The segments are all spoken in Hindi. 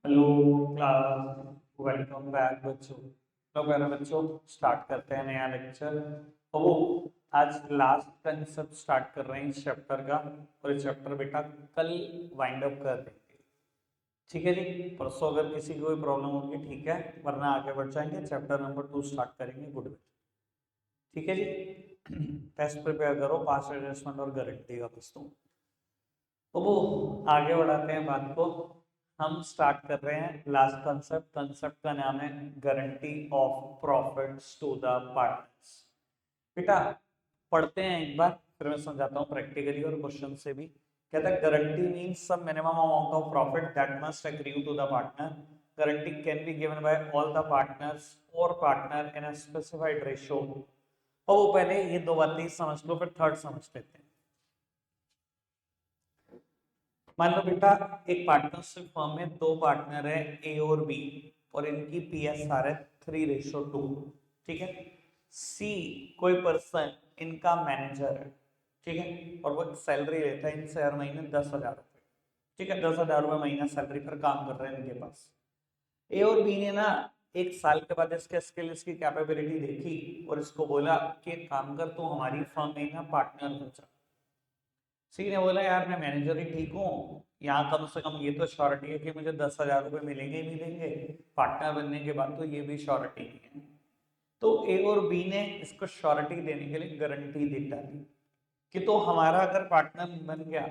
हेलो क्लास, वेलकम बैक बच्चों। तो मेरे बच्चों स्टार्ट करते हैं नया लेक्चर। तो आज लास्ट कंसेप्ट स्टार्ट कर रहे हैं इस चैप्टर का, और इस चैप्टर बेटा कल वाइंड अप कर देंगे। ठीक है जी, परसों अगर किसी को कोई प्रॉब्लम होगी ठीक है, वरना आगे बढ़ जाएंगे, चैप्टर नंबर 2 स्टार्ट करेंगे गुड विल। ठीक है जी। टेस्ट प्रिपेयर करो, पास एडजस्टमेंट और गारंटी का दोस्तों। तो आगे बढ़ाते हैं बात को। हम स्टार्ट कर रहे हैं लास्ट कंसेप्ट। कंसेप्ट का नाम है guarantee of profits to the partners. बेटा पढ़ते हैं एक बार, फिर मैं समझाता हूँ प्रैक्टिकली और क्वेश्चन से भी। कहता है guarantee means some minimum amount of profit that must accrue to the partner. Guarantee can be given by all the partners और partner in a specified ratio. और वो पहले ये दो बातें समझ लो, फिर थर्ड समझ लेते हैं। मान लो बेटा एक पार्टनरशिप फर्म में दो पार्टनर है ए और बी, और इनकी पीएसआर है 3:2। ठीक है। सी कोई पर्सन इनका मैनेजर है, ठीक है, और वो सैलरी लेता है इनसे हर महीने 10,000 रुपये। ठीक है, 10,000 रुपये महीना सैलरी पर काम कर रहे हैं इनके पास। ए और बी ने ना एक साल के बाद इसके स्किल, इसकी कैपेबिलिटी देखी और इसको बोला कि एक काम कर, तू हमारी फर्म में ना पार्टनर हो जा। सी ने बोला यार मैं मैनेजर ही ठीक हूँ, यहाँ कम से कम ये तो श्योरिटी है कि मुझे 10,000 रुपये मिलेंगे ही मिलेंगे, पार्टनर बनने के बाद तो ये भी श्योरिटी नहीं है। तो ए और बी ने इसको श्योरिटी देने के लिए गारंटी दे डाली कि तो हमारा अगर पार्टनर बन गया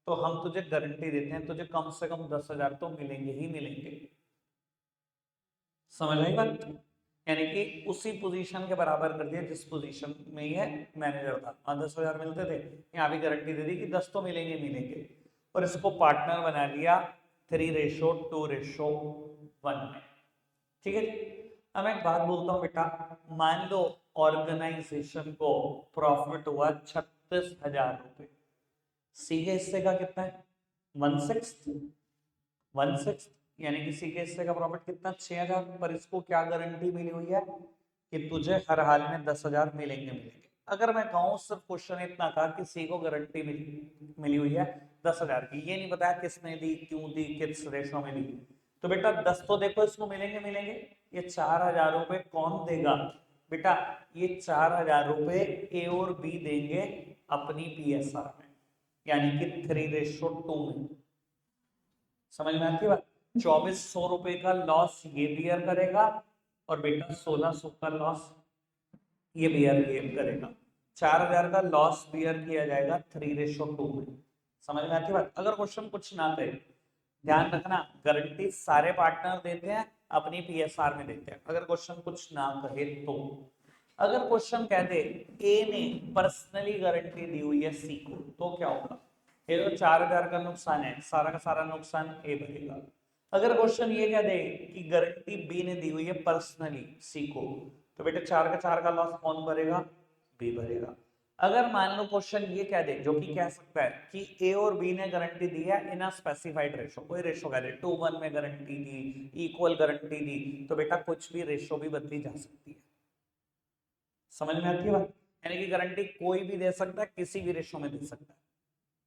तो हम तुझे गारंटी देते हैं, तुझे कम से कम 10,000 तो मिलेंगे ही मिलेंगे। समझ आई बात? यानी कि उसी पोजीशन के बराबर कर दिया जिस पोजीशन में ये मैनेजर था। 10,000 मिलते थे, यहाँ भी गारंटी दे दी कि 10 तो मिलेंगे मिलेंगे, और इसको पार्टनर बना लिया 3:2:1 में। ठीक है। अब मैं एक बात बोलता हूँ बेटा, मान लो ऑर्गेनाइजेशन को प्रॉफिट हुआ 36,000 रुपये। सीधे हिस्से का कितना है? 1/6। 1/6 यानी कि सीधे हिस्से का प्रॉफिट कितना? 6,000। पर इसको क्या गारंटी मिली हुई है कि तुझे हर हाल में 10,000 मिलेंगे मिलेंगे। अगर मैं कहूँ सिर्फ क्वेश्चन इतना था कि सी को गारंटी मिली हुई है 10,000 की, ये नहीं बताया किसने दी, क्यों दी, किस रेशो में दी, तो बेटा 10 तो देखो इसको मिलेंगे मिलेंगे। ये 4,000 रुपये कौन देगा बेटा? ये 4,000 रुपये ए और बी देंगे अपनी पीएसआर में, यानी कि 3:2 में। समझ में आती है बात? 2,400 रुपये का लॉस ये बियर करेगा, और बेटा 1,600 का लॉस ये बियर करेगा। 4,000 का लॉस बियर किया जाएगा 3:2 में। समझ में आती है बात? अगर क्वेश्चन कुछ ना करे, ध्यान रखना, गारंटी सारे पार्टनर देते हैं, अपनी पीएसआर में देते हैं। अगर क्वेश्चन कुछ ना कहे तो, अगर क्वेश्चन कह दे ए ने पर्सनली गारंटी दी हुई है सी को, तो क्या होगा? ये तो 4,000 का नुकसान है, सारा का सारा नुकसान ए भरेगा। अगर क्वेश्चन ये कह दे कि गारंटी बी ने दी हुई है पर्सनली सी को, तो बेटे 4 का 4 का लॉस कौन भरेगा? बी भरेगा। अगर मान लो क्वेश्चन ये कह दे, जो कि कह सकता है कि ए और बी ने गारंटी दी है इन अ स्पेसिफाइड रेशो, कोई रेशो कह दे 2:1 में गारंटी दी, इक्वल गारंटी दी, तो बेटा कुछ भी रेशो भी बदली जा सकती है। समझ में आती है बात? यानी कि गारंटी कोई भी दे सकता है, किसी भी रेशो में दे सकता है।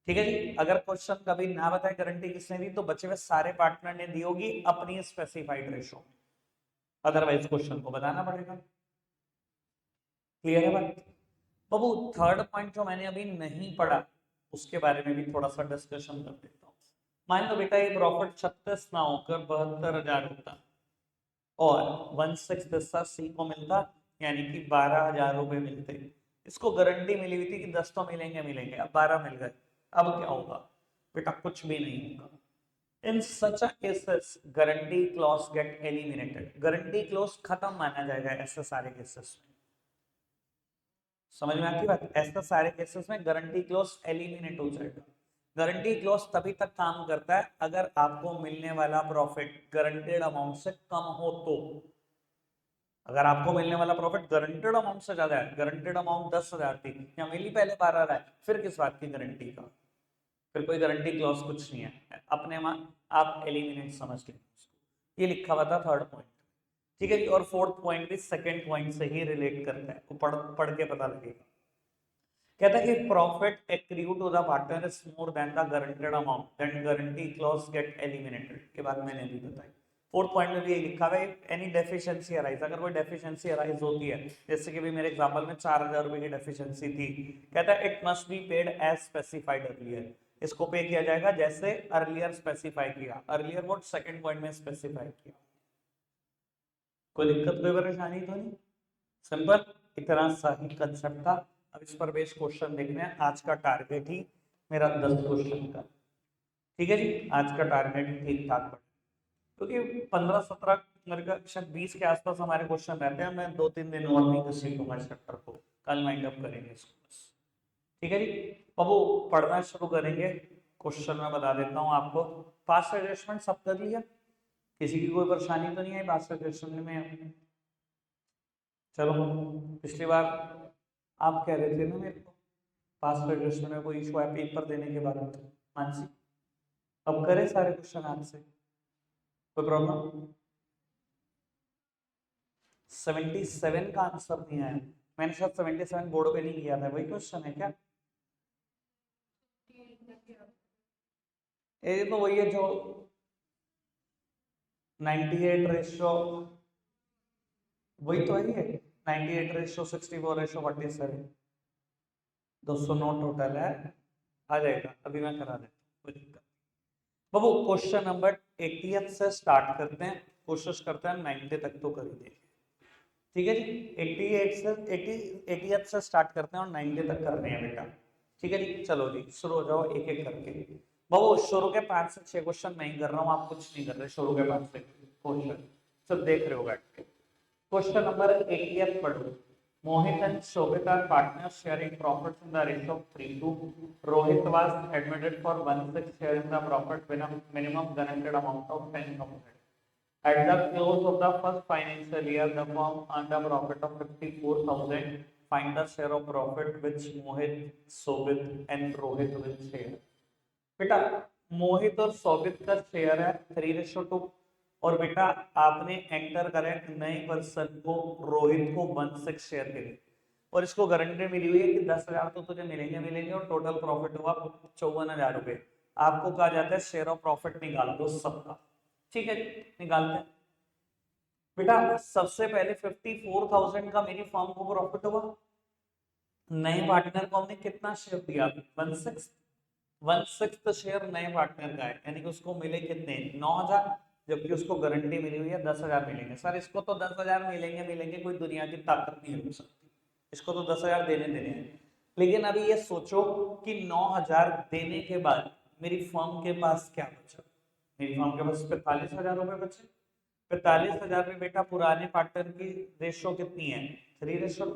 ठीक है जी। अगर क्वेश्चन कभी ना बताए गारंटी किसने दी, तो बचे हुए सारे पार्टनर ने दी होगी अपनी स्पेसिफाइड रेशो में, अदरवाइज क्वेश्चन को बताना पड़ेगा। क्लियर है बात? बाबू थर्ड पॉइंट जो मैंने अभी नहीं पढ़ा, उसके बारे में भी थोड़ा सा डिस्कशन कर देता हूँ। मान लो बेटा ये प्रॉफिट 36 ना होकर 72,000 होता, और 1/6 हिस्सा सी को मिलता, यानी कि 12,000 रुपये मिलते। इसको गारंटी मिली हुई थी कि 10 तो मिलेंगे मिलेंगे, अब 12 मिल गए। अब क्या होगा बेटा? कुछ भी नहीं होगा। In such a cases guarantee clause get eliminated. Guarantee clause खत्म माना जाएगा ऐसे सारे केसेस में। समझ में आती बात? ऐसे सारे केसेस में गारंटी क्लॉज एलिमिनेट हो जाएगा। गारंटी क्लॉज तभी तक काम करता है अगर आपको मिलने वाला प्रॉफिट गारंटेड अमाउंट से कम हो तो। अगर आपको मिलने वाला प्रॉफिट गारंटेड अमाउंट से ज्यादा है, गारंटेड अमाउंट 10,000 थी, या मिली पहले 12 रहा है, फिर किस बात की गारंटी का? फिर कोई गारंटी क्लॉज कुछ नहीं है, अपने आप एलिमिनेट समझ लें उसको। ये लिखा हुआ था थर्ड पॉइंट। ठीक है जी। और फोर्थ पॉइंट भी सेकंड पॉइंट से ही रिलेट करता है, वो पढ़ पढ़ के पता लगेगा। कहता है कि profit accrue to the partner is more than the guaranteed amount, then guarantee clause get eliminated. के बाद मैंने भी बताई। फोर्थ पॉइंट में भी ये लिखा है, एनी डेफिशिएंसी अराइज, अगर कोई डेफिशिएंसी अराइज होती है, जैसे कि भी मेरे एग्जांपल में 4000 रुपए की डेफिशिएंसी थी, कहता है it must be paid as specified earlier, इसको पे किया जाएगा जैसे अर्लियर स्पेसिफाई किया। अर्लियर व्हाट, सेकंड पॉइंट में स्पेसिफाई किया। कोई दिक्कत कोई परेशानी तो नहीं, सिंपल इतना सा ही कंसेप्ट था। अब इस पर बेस्ड क्वेश्चन देखने हैं। आज का टारगेट ही मेरा 10 क्वेश्चन का, ठीक है जी, आज का टारगेट ठीक ठाक, क्योंकि 15-17 मेरे का शायद 20 के आसपास हमारे क्वेश्चन रहते हैं। मैं 2-3 दिन और नहीं घसीटूंगा इस चैप्टर को, कल माइंड अप करेंगे इसको बस, ठीक है जी। अब वो पढ़ना शुरू करेंगे। क्वेश्चन मैं बता देता हूँ आपको। पास्ट एडजस्टमेंट सब कर लिया, किसी की कोई परेशानी तो नहीं आई पास्ट एडजस्टमेंट में? चलो, पिछली बार आप कह रहे थे ना मेरे को पास्ट एडजस्टमेंट में कोई इशू है पेपर देने के बाद, मानसी अब करें सारे क्वेश्चन आपसे, कोई प्रॉब्लम? 77 का आंसर नहीं आया, मैंने शायद 77 बोर्ड पे नहीं किया था, वही क्वेश्चन है क्या? ये तो वही है जो 98 रेशो, वही तो है, 98 रेशो 64 रेशो 47, 209 टोटल है, आ जाएगा, अभी मैं करा देता हूँ, कोई दिक्कत। बाबू क्वेश्चन नंबर 80 से स्टार्ट करते हैं, कोशिश करते हैं 90 तक तो कर ही देंगे, ठीक है जी। 80 से स्टार्ट करते हैं और 90 तक कर रहे हैं बेटा, ठीक है जी। चलो जी शुरू हो जाओ एक एक करके। बाबू शुरू के 5 से 6 क्वेश्चन मैं ही कर रहा हूँ, आप कुछ नहीं कर रहे, शुरू के 5 से क्वेश्चन सब देख रहे हो बैठ के। क्वेश्चन नंबर 80 पढ़ो। Mohit and Shobita are partners sharing profits in the ratio of 3:2. Rohit was admitted for 1/6 share in the profit with a minimum guaranteed amount of 10,000. At the close of the first financial year, the firm earned a profit of 54,000. Find the share of profit which Mohit, Shobit and Rohit will share. बेटा मोहित और शोभित का शेयर है 3:2, और बेटा आपने एंटर करा है नए पर्सन को, रोहित को 1/6 शेयर के लिए, और इसको गारंटी मिली हुई है कि 10,000 तो तुझे मिलेंगे मिलेंगे, और टोटल प्रॉफिट हुआ 54,000 रुपए। आपको कहा जाता है शेयर ऑफ प्रॉफिट निकाल दो सबका, ठीक है निकालते हैं। बेटा सबसे पहले 54,000 का मेरी फर्म को प्रॉफिट हुआ, नए पार्टनर को हमने कितना शेयर दिया? 1/6, 1/6 शेयर नए पार्टनर का है, यानी कि उसको मिले कितने? 9,000, जबकि उसको गारंटी मिली हुई है 10,000 मिलेंगे। सर इसको तो 10,000 मिलेंगे मिलेंगे, कोई दुनिया की ताकत नहीं रोक सकती, इसको तो 10,000 देने देने हैं। लेकिन अभी ये सोचो कि 9,000 देने के बाद मेरी फर्म के पास क्या बचा? मेरी फर्म के पास 45,000 रुपए बचे। 45,000 में बेटा पुराने पार्टनर की रेशो कितनी है? 3:2,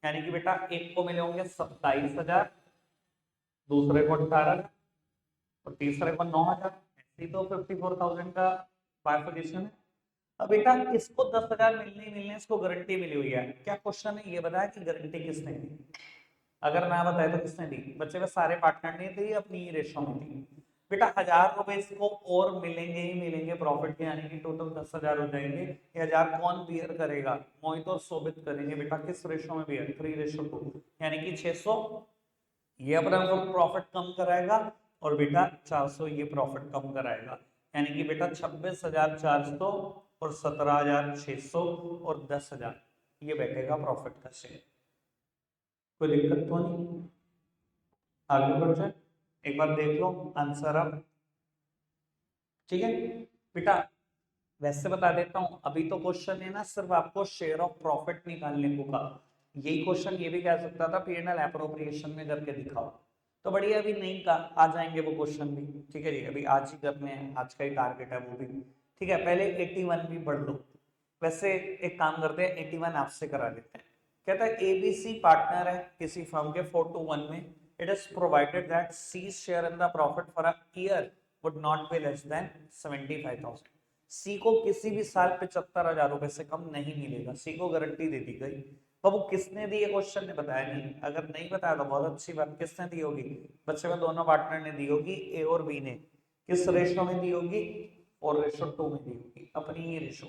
यानी कि बेटा एक को मिले होंगे 27,000, दूसरे को 18,000 और तीसरे को 9,000। ऐसे तो 54,000 का बाइफर्केशन है। अब बेटा इसको 10,000 मिलने ही मिलने, इसको गारंटी मिली हुई है। क्या क्वेश्चन है ये बताया कि गारंटी किसने दी? अगर ना बताए तो किसने दी? बच्चे में सारे पार्टनर ने दी, अपनी रेशो में दी। बेटा 1,000 रुपए इसको और मिलेंगे ही मिलेंगे प्रॉफिट के, यानी कि टोटल 10,000 हो जाएंगे। ये 1,000 कौन बियर करेगा? मोहित और शोभित करेंगे। बेटा किस रेशो में बियर? 3:2, यानी कि 600 ये अपना प्रॉफिट कम कराएगा, और बेटा 400 ये प्रॉफिट कम कराएगा, यानी कि बेटा 26,400 और 17,600 और 10,000 ये बैठेगा प्रॉफिट का शेयर। कोई दिक्कत तो नहीं? आगे बढ़ जाए, एक बार देख लो आंसर अब, ठीक है बेटा। वैसे बता देता हूं, अभी तो क्वेश्चन है ना सिर्फ आपको शेयर ऑफ प्रॉफिट निकालने को कहा, यही क्वेश्चन ये भी कह सकता था P&L एप्रोप्रिएशन में करके दिखाओ, तो बढ़िया अभी नहीं का आ जाएंगे वो क्वेश्चन भी, ठीक है जी। अभी आज ही करने हैं, आज का ही टारगेट है वो भी, ठीक है। पहले 81 भी पढ़ लो। वैसे एक काम करते हैं 81 आपसे करा देते हैं। कहता है ABC पार्टनर है किसी फर्म के 4:1 में, it is provided that C share in the profit for a year would not be less than 75,000। सी को किसी भी साल 75,000 रुपए से कम नहीं मिलेगा, सी को गारंटी दे दी गई। तो वो किसने दी? ये क्वेश्चन ने बताया नहीं, अगर नहीं बताया तो बहुत अच्छी बात, किसने दी होगी? बच्चे में दोनों पार्टनर ने दी होगी, ए और बी ने। किस रेशो में दी होगी? 4:2 में दी होगी, अपनी ही रेशो।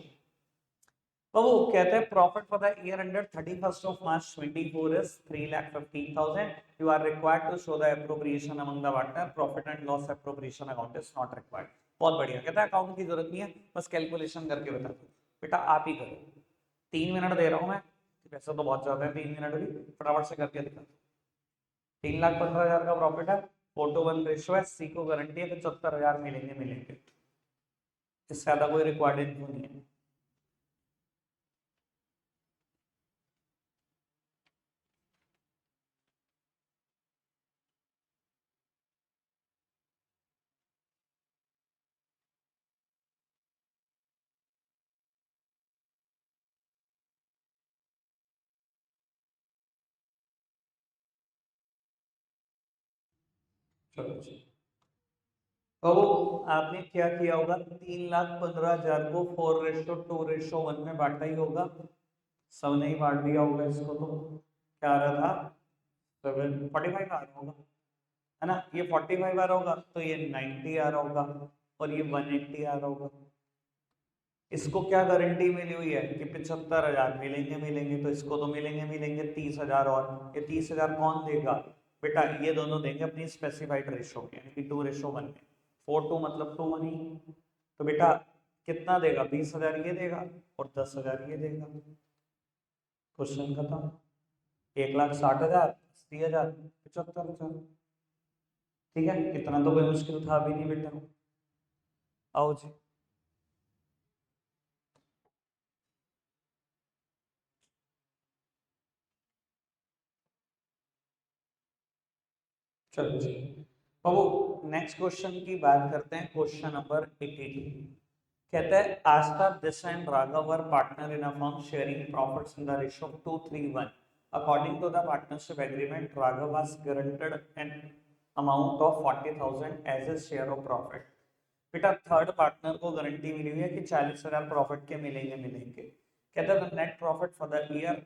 तो वो कहते हैं profit for the year ended 31st of March 24 is 3,15,000. You are required to show the appropriation among the partner. Profit and loss appropriation account is not required. बहुत बढ़िया, कहता है अकाउंट की जरूरत नहीं है, बस कैलकुलेशन करके बता दो। बेटा आप ही करो, 3 मिनट दे रहा हूँ मैं, वैसे तो बहुत ज्यादा है 3 मिनट भी, फटाफट से करके दिखा दो। 3,15,000 का प्रॉफिट है, 4:1 रेशो है, सी को गारंटी है 75,000 मिलेंगे मिलेंगे, इससे ज्यादा कोई रिक्वायर्ड इनकम नहीं है। चलो जी, तो आपने क्या किया होगा, 3,15,000 को 4:2:1 में बांटा ही होगा, सब नहीं बांट दिया होगा इसको, तो क्या आ रहा था 745 आ रहा होगा, है ना, ये 45 आ रहा होगा, तो ये 90 आ रहा होगा, और ये 180 आ रहा होगा। इसको क्या गारंटी मिली हुई है कि 75,000 मिलेंगे मिलेंगे, तो इसको तो मिलेंगे मिलेंगे 30,000, और ये 30,000 कौन देगा बेटा, ये दोनों देंगे अपनी स्पेसिफाइड रेशो में, यानी कि 2:1 में, 4:2 मतलब 2 मनी, तो बेटा कितना देगा, 20,000 ये देगा और 10,000 ये देगा। क्वेश्चन खत्म। 1,60,000, 80,000, 75,000। ठीक है, इतना तो कोई मुश्किल था भी नहीं बेटा। आओ जी, चलो जी, अब वो नेक्स्ट क्वेश्चन की बात करते हैं, क्वेश्चन नंबर 82। कहता है Aastha, Disha and Raghav were partner in a firm sharing profits in the ratio of 2:3:1. According to the partnership agreement, Raghav was guaranteed an amount of 40,000 as a share of profit. बेटा थर्ड पार्टनर को गारंटी मिली हुई है कि 40,000 प्रॉफिट के मिलेंगे मिलेंगे। कहता है net profit for the year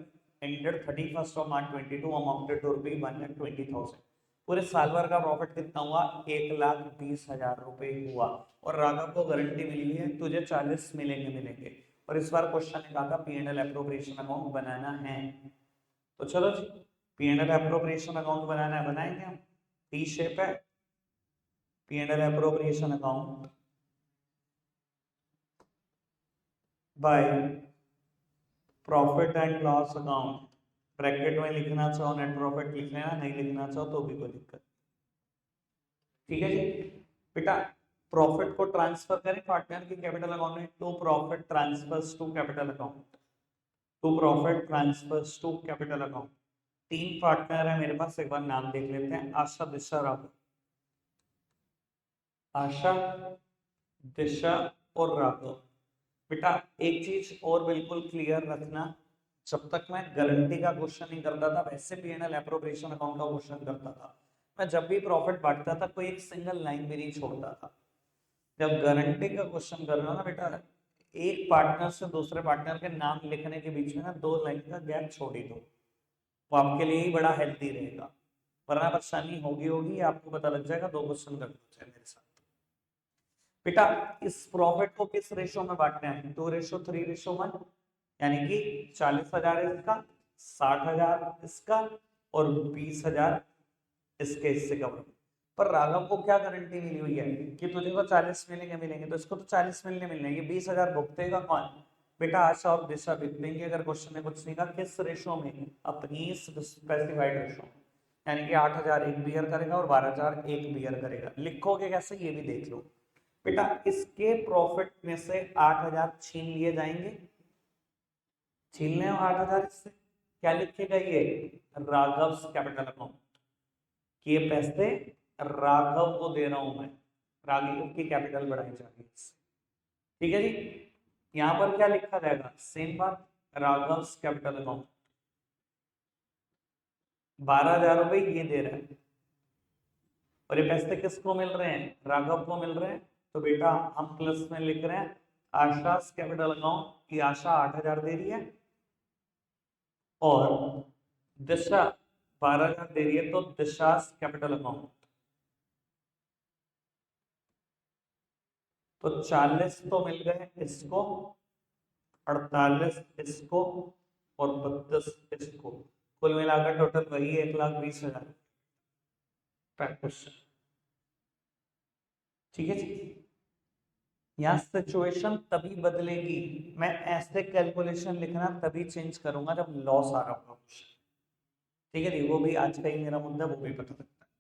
ended 31st of March 22 amounted to rupee 1,20,000। पूरे साल भर का प्रॉफिट कितना हुआ, 1,20,000 रुपए हुआ, और राघव को गारंटी मिली हुई है तुझे 40 मिलेंगे मिलेंगे। और इस बार क्वेश्चन ने कहा था P&L एप्रोप्रिएशन अकाउंट बनाना है, तो चलो जी P&L एप्रोप्रिएशन अकाउंट बनाना है, बनाएंगे हम। टी शेप है, P&L appropriation account by profit and loss account, bracket में लिखना चाहो नेट प्रॉफिट लिख लेना, नहीं लिखना चाहो तो भी कोई दिक्कत। ठीक है जी बेटा, प्रॉफिट को ट्रांसफर करें पार्टनर की कैपिटल अकाउंट में, to profit transfers to capital account, to profit transfers to capital account. 3 partner है मेरे पास, एक बार नाम देख लेते हैं, आशा, दिशा, राघव। आशा, दिशा और राघव। बेटा एक चीज और बिल्कुल क्लियर रखना, जब तक मैं गारंटी का क्वेश्चन नहीं करता था, वैसे P&L एप्रोप्रिएशन अकाउंट का क्वेश्चन करता था, मैं जब भी प्रॉफिट बांटता था कोई एक सिंगल लाइन भी नहीं छोड़ता था। जब गारंटी का क्वेश्चन कर रहे हो ना बेटा, एक पार्टनर से दूसरे पार्टनर के नाम लिखने के बीच में ना 2 लाइन का गैप छोड़ ही दो, वो आपके लिए ही बड़ा हेल्दी रहेगा, वरना परेशानी होगी होगी, आपको पता लग जाएगा 2 क्वेश्चन कर दो मेरे साथ। बेटा इस प्रॉफिट को किस रेशो में बांटना है, 2:3:1, यानी कि 40,000 इसका, 60,000 इसका, और 20,000 इसके हिस्से का। पर राघव को क्या गारंटी मिली हुई है कि तुझे तो 40 मिलेंगे मिलेंगे, तो इसको तो 40 मिलने मिलने, ये 20,000 भुगतेगा कौन, बेटा आशा और दिशा भुगतेंगे। अगर क्वेश्चन ने कुछ नहीं कहा किस रेशो में, अपनी स्पेसिफाइड रेशो, यानी कि 8,000 एक बियर करेगा और 12,000 एक बियर करेगा। लिखोगे कैसे ये भी देख लो बेटा, इसके प्रॉफिट में से 8,000 छीन लिए जाएंगे, छीन लें 8,000 इससे, क्या लिखेगा ये, राघव कैपिटल अकाउंट, कि ये पैसे राघव को दे रहा हूं मैं, राघव की कैपिटल बढ़ाई जा रही है इससे। ठीक है जी, यहां पर क्या लिखा जाएगा, सेम बात, राघव कैपिटल अकाउंट, 12,000 रुपए ये दे रहा है, और ये पैसे किसको मिल रहे हैं, राघव को मिल रहे हैं, तो बेटा हम प्लस में लिख रहे हैं आशा कैपिटल अकाउंट की, आशा 8,000 दे रही है और दिशा 12,000 दे रही है, तो दिशा कैपिटल अकाउंट, तो 40 तो मिल गए इसको, 48 इसको और 32 इसको, कुल मिलाकर टोटल वही 1,20,000। क्वेश्चन ठीक है जी। यहाँ सिचुएशन तभी बदलेगी, मैं ऐसे कैलकुलेशन लिखना तभी चेंज करूंगा जब लॉस आ रहा होगा क्वेश्चन। ठीक है जी, वो भी आज का ही मेरा मुद्दा, वो भी पता लगता है।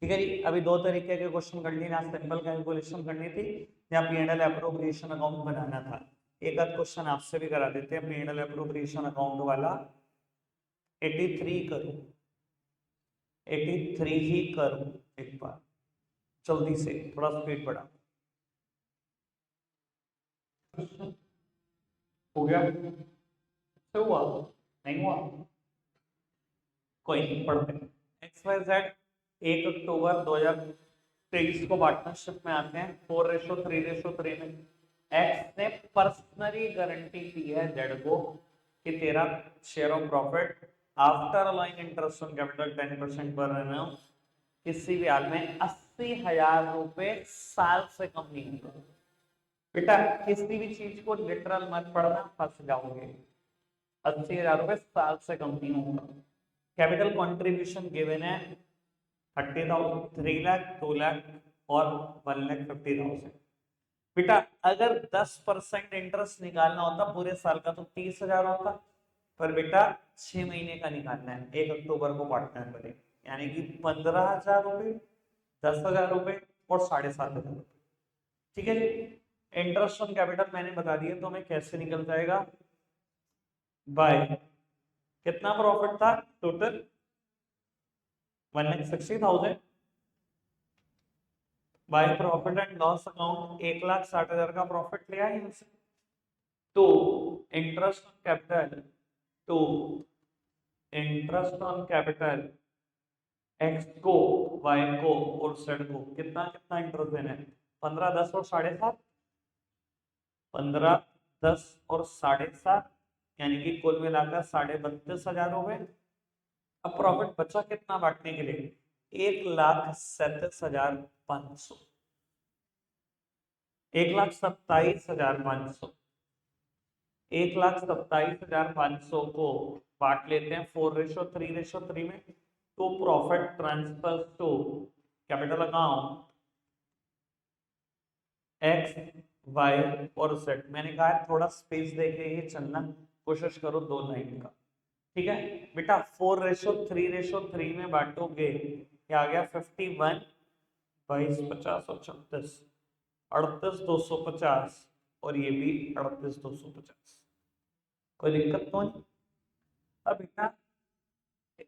ठीक है जी, अभी दो तरीके के क्वेश्चन कर लिए, सिंपल कैलकुलेशन करनी थी या P&L एप्रोप्रिएशन अकाउंट बनाना था। एक आध क्वेश्चन आपसे भी करा देते हैं, P&L एप्रोप्रिएशन अकाउंट वाला 83 करूं, 83 ही करूं एक बार जल्दी से, थोड़ा स्पीड बढ़ा। हो गया तो हुआ नहीं हुआ, कोई नहीं, पढ़ते हैं। XYZ 1 अक्टूबर 2023 को पार्टनरशिप में आते हैं 4:3:3 में। एक्स ने पर्सनली गारंटी दी है जेड को कि तेरा share of profit after allowing interest on capital 10% per annum किसी भी हाल में 80,000 रुपए साल से कम नहीं होगा। बेटा किसी भी चीज को लिटरल मत पढ़ना, फंस जाओगे। 80,000 रुपए साल से कम नहीं होगा। कैपिटल कंट्रीब्यूशन गिवन है 30,000, 3 लाख, 2 लाख और 1,50,000। बेटा अगर 10% इंटरेस्ट निकालना होता पूरे साल का तो 30,000 होता, पर बेटा 6 महीने का निकालना है, 1 अक्टूबर को पार्टनर बने, यानी कि 15,000 रुपए, 10,000 रुपए और 7,500 रुपए। ठीक है जी, इंटरेस्ट ऑन कैपिटल मैंने बता दिया, तो हमें कैसे निकल जाएगा, बाय कितना प्रॉफिट था total 1,60,000 by profit and loss account 1,60,000 का प्रॉफिट लिया है इनसे। तो इंटरेस्ट ऑन कैपिटल, तो इंटरेस्ट ऑन कैपिटल एक्स को, वाई को और जेड को कितना कितना इंटरेस्ट देना है, 15, 10 और 7.5, 15, 10 और 7.5, यानी कि कुल मिलाकर 32,500 हो गए। अब प्रॉफिट बचा कितना बांटने के लिए, 1,37,500, 1,27,500, 1,27,500 को बांट लेते हैं 4:3:3 में। तो profit transfer to capital account X, Y और जेड। मैंने कहा है थोड़ा स्पेस देके ही चलना, कोशिश करो 2 लाइन का। ठीक है बेटा, 4:3:3 में बांटोगे, क्या आ गया 51, 22, 50 और 36, 38,250 और ये भी 38,250। कोई दिक्कत तो नहीं। अब बेटा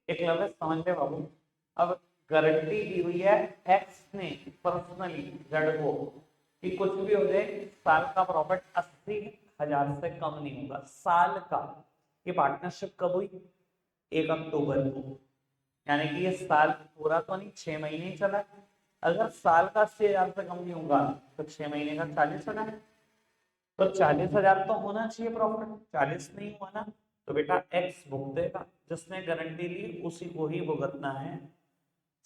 एक लफ्ज समझ ले बाबू, अब गारंटी दी हुई है एक्स ने पर्सनली जेड को कि कुछ भी हो जाए साल का प्रॉफिट 80,000 से कम नहीं होगा साल का। ये पार्टनरशिप कब हुई, 1 अक्टूबर को, यानी कि ये साल पूरा तो नहीं, 6 महीने ही चला। अगर साल का 80,000 से कम नहीं होगा तो 6 महीने का 40,000, तो 40,000 तो होना चाहिए प्रॉफिट, 40 नहीं हुआ ना, तो बेटा एक्स भुगतेगा, जिसने गारंटी ली उसी को ही भुगतना है।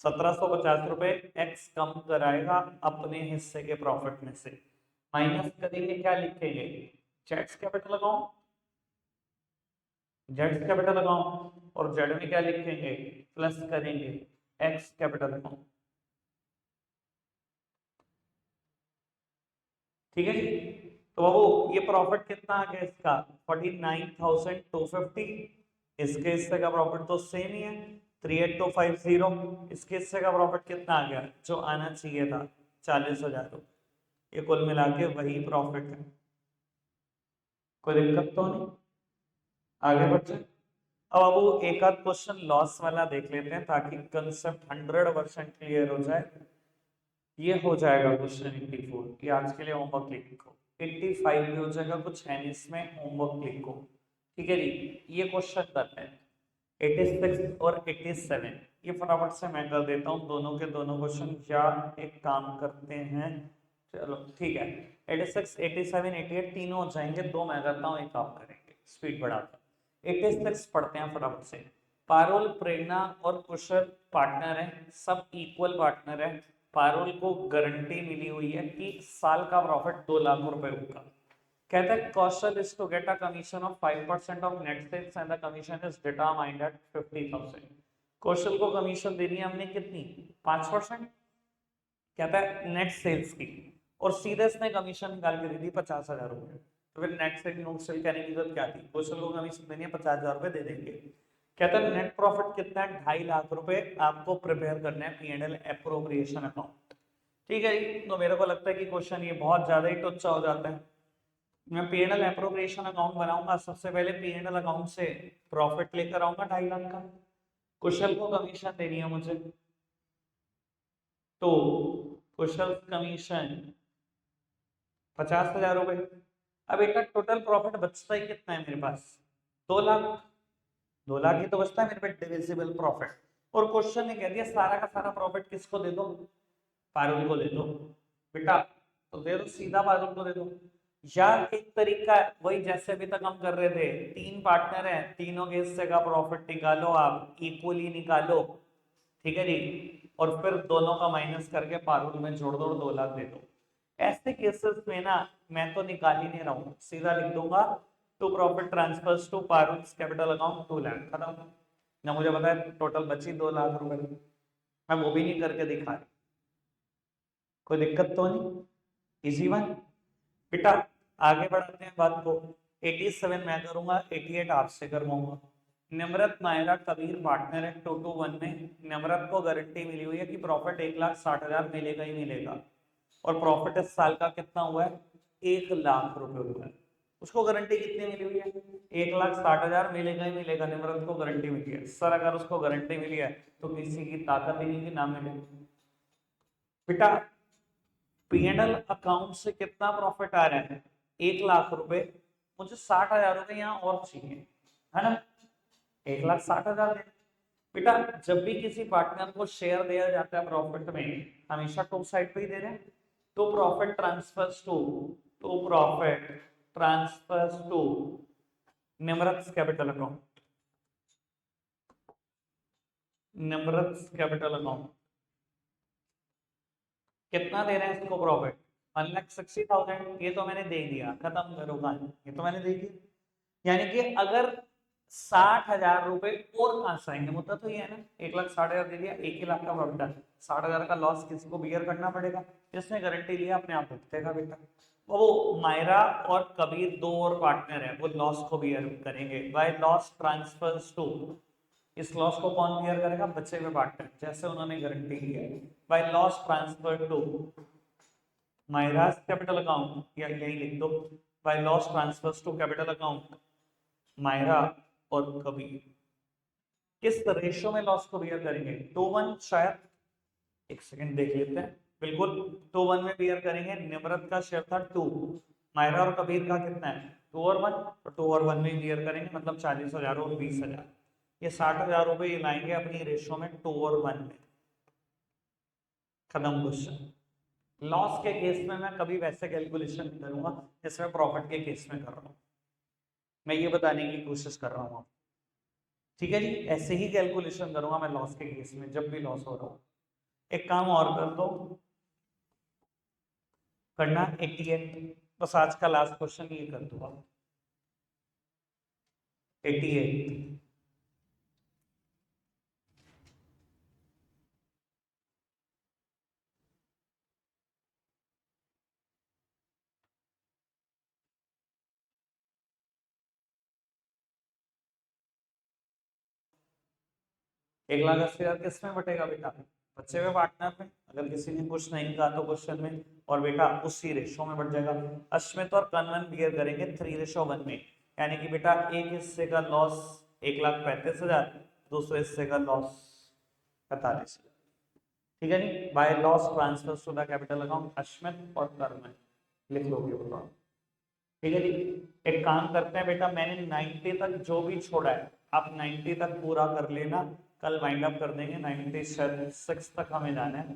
1,750 रुपए एक्स कम कराएगा अपने हिस्से के प्रॉफिट में से, माइनस करेंगे, क्या लिखेंगे, Jades capital account, Jades capital account, और जेड में क्या लिखेंगे, प्लस करेंगे एक्स कैपिटल अकाउंट। ठीक है जी, तो बाबू ये प्रॉफिट कितना आ गया इसका 49,250, इसके हिस्से का प्रॉफिट तो सेम ही है 38,250, इसके हिस्से का प्रॉफिट कितना आ गया जो आना चाहिए था 40,000, ये कुल मिला के वही प्रॉफिट है। कोई दिक्कत तो नहीं, आगे बढ़ते। अब बाबू एक आध क्वेश्चन लॉस वाला देख लेते हैं ताकि कंसेप्ट 100% क्लियर हो जाए। ये हो जाएगा क्वेश्चन 84, कि आज के लिए होमवर्क लिखो। 85 भी हो जाएगा, कुछ है नहीं इसमें, होमवर्क लिखो। ठीक है जी, ये क्वेश्चन करते हैं 86 और 87, ये फटाफट से मैं कर देता हूँ दोनों के दोनों क्वेश्चन। या एक काम करते हैं, चलो ठीक है, 86, 87, 88 तीनों हो जाएंगे, दो मैं करता हूँ एक आप करेंगे, स्पीड बढ़ाता। 86 पढ़ते हैं फटाफट से। पारुल, प्रेरणा और कुशल पार्टनर है, सब इक्वल पार्टनर है। पारुल को गारंटी मिली हुई है कि साल का प्रॉफिट 2 लाख रुपए होगा, कहते हैं Kaushal is to get a commission of 5% of net sales and the commission is determined at 50,000। Kaushal को कमीशन देनी है हमने कितनी, 5%, कहता है नेट सेल्स की, और सीधे इसने कमीशन निकाल के दी थी 50,000 रुपए। तो फिर नेट सेल नोट सेल कहने की जरूरत क्या थी, कौशल को कमीशन देनी है 50,000 रुपए दे देंगे। कहता है नेट प्रॉफिट कितना है, 2.5 लाख रुपए आपको प्रिपेयर करना है P&L एप्रोप्रिएशन अकाउंट। ठीक है जी, तो मेरे को लगता है कि क्वेश्चन ये बहुत ज्यादा ही टुच्चा हो जाता है। मैं P&L एप्रोप्रिएशन अकाउंट बनाऊंगा, सबसे पहले P&L अकाउंट से प्रॉफिट लेकर आऊंगा 2.5 लाख का, कुशल को कमीशन देनी है मुझे, तो कुशल कमीशन 50,000 रुपए। अब एक टोटल प्रॉफिट बचता ही कितना है मेरे पास, 2 लाख। 2 लाख ही तो बचता है मेरे पे डिविजिबल प्रॉफिट। और क्वेश्चन ने कह दिया सारा का सारा प्रॉफिट किसको दे दो, पारुल को दे दो बेटा, तो दे दो सीधा पारुल को दे दो। यार एक तरीका है वही जैसे अभी तक हम कर रहे थे, 3 पार्टनर हैं, तीनों के हिस्से का प्रॉफिट निकालो, आप इक्वली निकालो, ठीक है जी, और फिर दोनों का माइनस करके पारुल में जोड़ दो और 2 लाख दे दो। ऐसे केसेस में ना मैं तो निकाल ही नहीं रहा हूँ, सीधा लिख दूंगा to profit transfers to Parul's capital account 2 lakh, खत्म। ना मुझे पता है टोटल बची 2 लाख रुपए, मैं वो भी नहीं करके दिखा रही, कोई दिक्कत तो नहीं, इजी वन बेटा। आगे बढ़ाते हैं बात को। 87 मैं करूंगा, 88 आपसे करवाऊंगा। निम्रत नायरा कबीर पार्टनर है 221 में। निम्रत को गारंटी मिली हुई है कि प्रॉफिट 1,60,000 मिलेगा ही मिलेगा, और प्रॉफिट इस साल का कितना हुआ है, 1 लाख रुपए हुआ है। उसको गारंटी कितनी मिली हुई है, 1,60,000 मिलेगा ही मिलेगा, निम्रत को गारंटी मिली है। सर अगर उसको गारंटी मिली है तो किसी की ताकत ही नहीं कि ना मिले बेटा। P&L अकाउंट से कितना प्रॉफिट आ रहा है, 1 लाख रुपए, मुझे 60,000 रुपए यहाँ और चाहिए, है ना, 1,60,000 बेटा। जब भी किसी पार्टनर को शेयर दिया जाता है प्रॉफिट में, हमेशा टू साइड पे ही दे रहे हैं, तो profit transfers to Nimrat capital account, Nimrat capital account कितना दे रहे हैं इसको प्रॉफिट, 1,60,000, ये तो मैंने दे दिया, खत्म करो कहानी, ये तो मैंने दे दिया। यानी कि अगर 60,000 रुपए और कहां से आएंगे, मुद्दा तो ये है ना, 1,60,000 दे दिया, 1 लाख का प्रॉफिट है, 60,000 का लॉस किसी को बियर करना पड़ेगा, जिसने गारंटी लिया अपने आप भुगतेगा बेटा। वो मायरा और कबीर 2 और पार्टनर है, वो लॉस को बियर करेंगे बाय लॉस ट्रांसफर्स टू। इस लॉस को कौन बियर करेगा, बचे हुए पार्टनर, जैसे उन्होंने गारंटी ली है, by loss transfer to Myra's capital account, या यही लिख दो, by loss transfers to capital account Myra और कबीर। किस रेशो में लॉस को बियर करेंगे, 2:1 शायद, एक सेकंड देख लेते हैं, बिल्कुल 2:1 में बियर करेंगे। निम्रत का शेयर था 2, मायरा और कबीर का कितना है 2/1, तो 2/1 में बियर करेंगे, मतलब 40,000 और 20,000, ये 60,000 रुपए ये लाएंगे अपनी रेशो में 2/1 में, खत्म क्वेश्चन। लॉस के केस में मैं कभी वैसे कैलकुलेशन नहीं करूंगा जैसे मैं प्रॉफिट के केस में कर रहा हूं, मैं ये बताने की कोशिश कर रहा हूं, ठीक है जी, ऐसे ही कैलकुलेशन करूंगा मैं लॉस के केस में जब भी लॉस हो रहा हो। एक काम और कर दो, करना 88, बस आज का लास्ट क्वेश्चन ये कर दूंगा, 88। एक लाख 80,000 किस में बटेगा बेटा, बचे हुए पार्टनर में, अगर किसी ने कुछ नहीं कहा तो क्वेश्चन में, और बेटा उसी रेशो में बढ़ जाएगा। अश्मित और कन्वन बियर करेंगे 3:1 में, यानी कि बेटा एक हिस्से का लॉस 1,35,000, दूसरे हिस्से का लॉस 45,000, ठीक है नी, by loss transfer to the capital account Ashmit और कन्वन, लिख लोगे बताओ, ठीक है जी। एक काम करते हैं बेटा, मैंने 90 तक जो भी छोड़ा है आप 90 तक पूरा कर लेना, कल वाइंड अप कर देंगे, 96 तक हमें जाना है,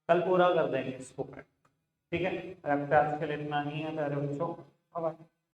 कल पूरा कर देंगे इसको, ठीक है। आज के लिए इतना ही है मेरे बच्चों, बाय।